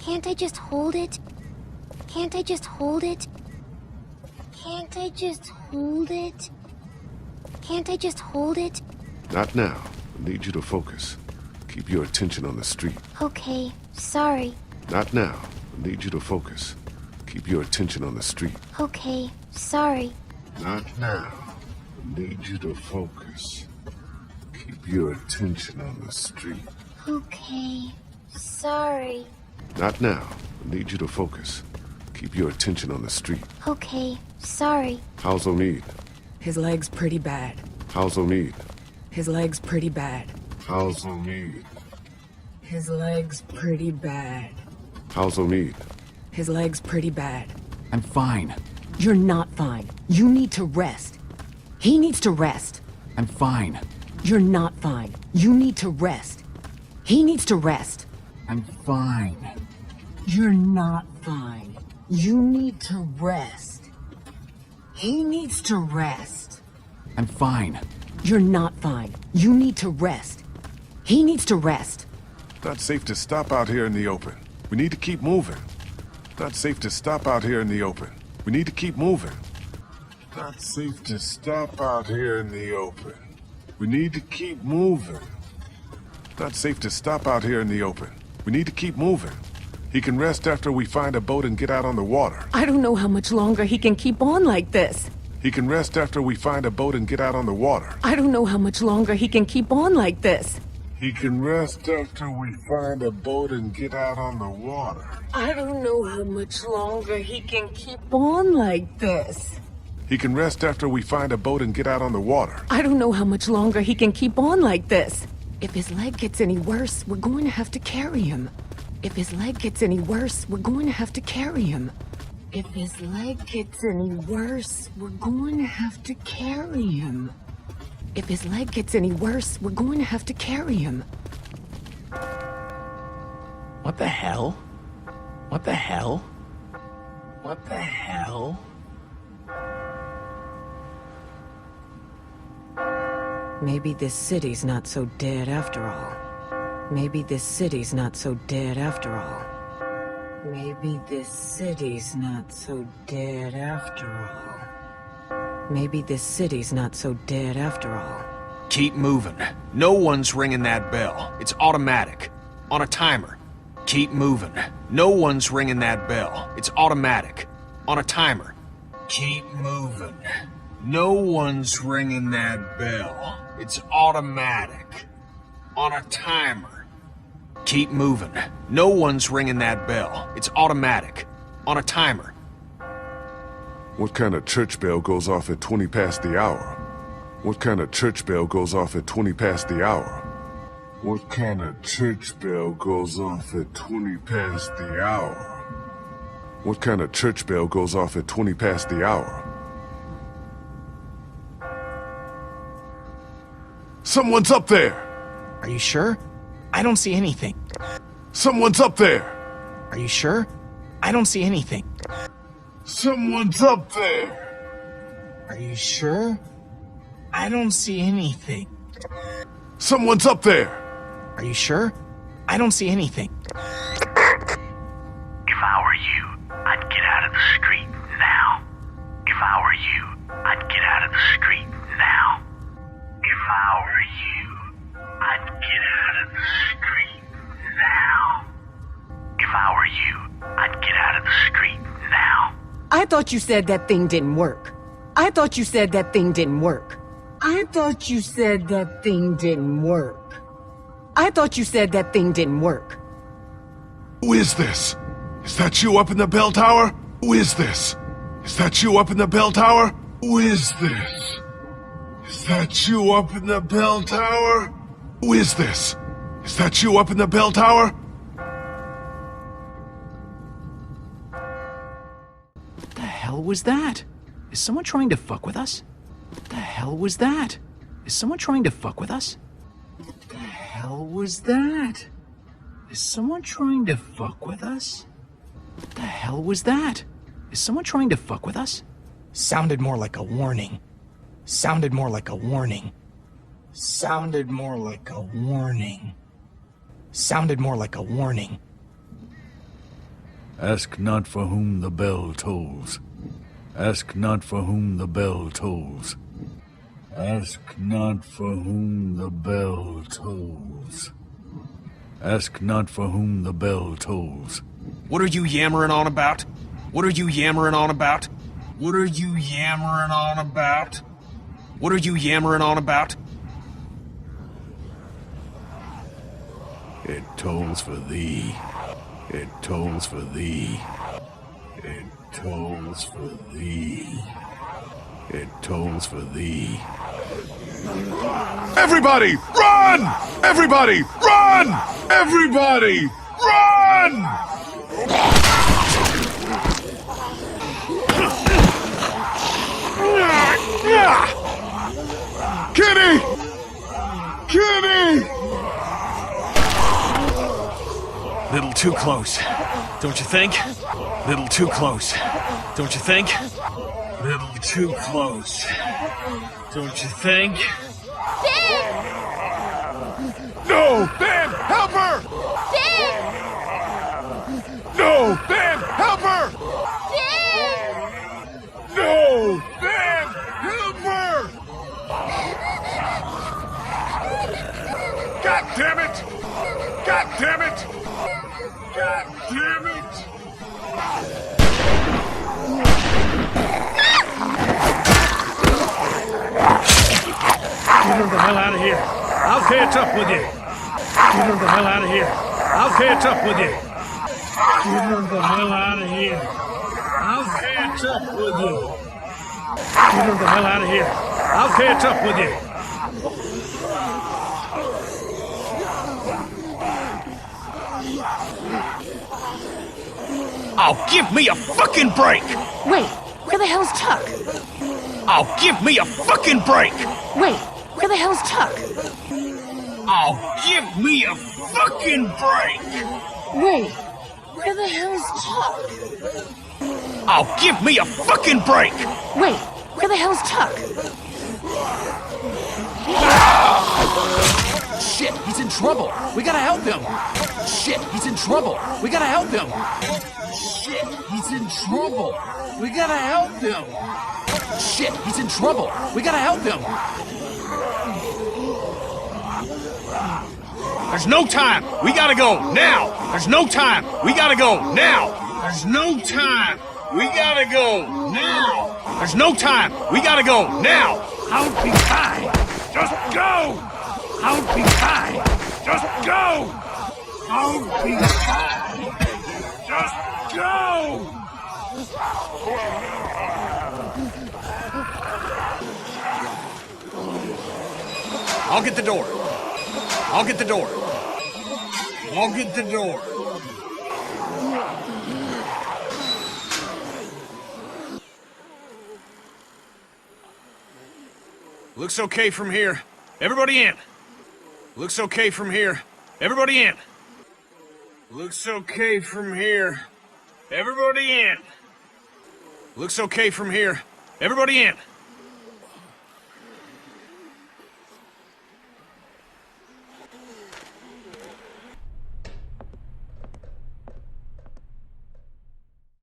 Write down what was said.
Can't I just hold it? Can't I just hold it? Can't I just hold it? Can't I just hold it? Not now. I need you to focus. Keep your attention on the street. Okay, sorry. Not now. I need you to focus. Keep your attention on the street. Okay, sorry. Not now. I need you to focus. Keep your attention on the street. Okay, sorry. Not now. I need you to focus. Keep your attention on the street. Okay, sorry. How's O'Neid? His leg's pretty bad. How's O'Neid? His leg's pretty bad. How's O'Neid? His leg's pretty bad. How's O'Neid? His leg's pretty bad. I'm fine. You're not fine. You need to rest. He needs to rest. I'm fine. You're not fine. You need to rest. He needs to rest. I'm fine. You're not fine. You need to rest. He needs to rest. I'm fine. You're not fine. You need to rest. He needs to rest. Not safe to stop out here in the open. We need to keep moving. Not safe to stop out here in the open. We need to keep moving. Not safe to stop out here in the open. We need to keep moving. Not safe to stop out here in the open. We need to keep moving. He can rest after we find a boat and get out on the water. I don't know how much longer he can keep on like this. He can rest after we find a boat and get out on the water. I don't know how much longer he can keep on like this. He can rest after we find a boat and get out on the water. I don't know how much longer he can keep on like this. He can rest after we find a boat and get out on the water. I don't know how much longer he can keep on like this. If his leg gets any worse, we're going to have to carry him. If his leg gets any worse, we're going to have to carry him. If his leg gets any worse, we're going to have to carry him. If his leg gets any worse, we're going to have to carry him. What the hell? What the hell? What the hell? Maybe this city's not so dead after all. Maybe this city's not so dead after all. Maybe this city's not so dead after all. Maybe this city's not so dead after all. Keep moving. No one's ringing that bell. It's automatic. On a timer. Keep moving. No one's ringing that bell. It's automatic. On a timer. Keep moving. No one's ringing that bell. It's automatic. On a timer. Keep moving. No one's ringing that bell. It's automatic. On a timer. What kind of church bell goes off at 20 past the hour? What kind of church bell goes off at 20 past the hour? What kind of church bell goes off at 20 past the hour? What kind of church bell goes off at 20 past the hour? Someone's up there! Are you sure? I don't see anything. Someone's up there! Are you sure? I don't see anything. Someone's up there! Are you sure? I don't see anything. Someone's up there! Are you sure? I don't see anything. If I were you, I'd get out of the street now. If I were you, I'd get out of the street now. If I were you, I'd get out of the street now. If I were you, I'd get out of the street now. I thought you said that thing didn't work. I thought you said that thing didn't work. I thought you said that thing didn't work. I thought you said that thing didn't work. Who is this? Is that you up in the bell tower? Who is this? Is that you up in the bell tower? Who is this? Is that you up in the bell tower? Who is this? Is that you up in the bell tower? What the hell was that? Is someone trying to fuck with us? What the hell was that? Is someone trying to fuck with us? What the hell was that? Is someone trying to fuck with us? What the hell was that? Is someone trying to fuck with us? Sounded more like a warning. Sounded more like a warning. Sounded more like a warning. Sounded more like a warning. Ask not for whom the bell tolls. Ask not for whom the bell tolls. Ask not for whom the bell tolls. Ask not for whom the bell tolls. What are you yammering on about? What are you yammering on about? What are you yammering on about? What are you yammering on about? It tolls for thee. It tolls for thee. It tolls for thee. It tolls for thee. Everybody, run! Everybody, run! Everybody, run! Kenny! Kenny! Little too close, don't you think? Little too close, don't you think? Little too close, don't you think? Ben! No, Ben, help her! Ben! No, Ben, help her! Ben! No, Ben, help her! God damn it! God damn it! God damn it! Get her the hell out of here. I'll catch up with you. Get her the hell out of here. I'll catch up with you. Get her the hell out of here. I'll catch up with you. Get her the hell out of here. I'll catch up with you. Oh, give me a fucking break! Wait, where the hell's Chuck? Oh, give me a fucking break! Wait, where the hell's Chuck? Oh, give me a fucking break! Wait, where the hell's Chuck? Oh, give me a fucking break! Wait, where the hell's Chuck? Shit, he's in trouble. We gotta help him. Shit, he's in trouble. We gotta help him. Shit, he's in trouble. We gotta help him. Shit, he's in trouble. We gotta help him. There's no time! We gotta go now! There's no time! We gotta go now! There's no time! We gotta go now! There's no time! We gotta go now! I'll be fine. Just go! I'll be fine. Just go! I'll be fine. Just go! I'll get the door. I'll get the door. I'll get the door. Looks okay from here. Everybody in. Looks okay from here. Everybody in. Looks okay from here. Everybody in. Looks okay from here. Everybody in.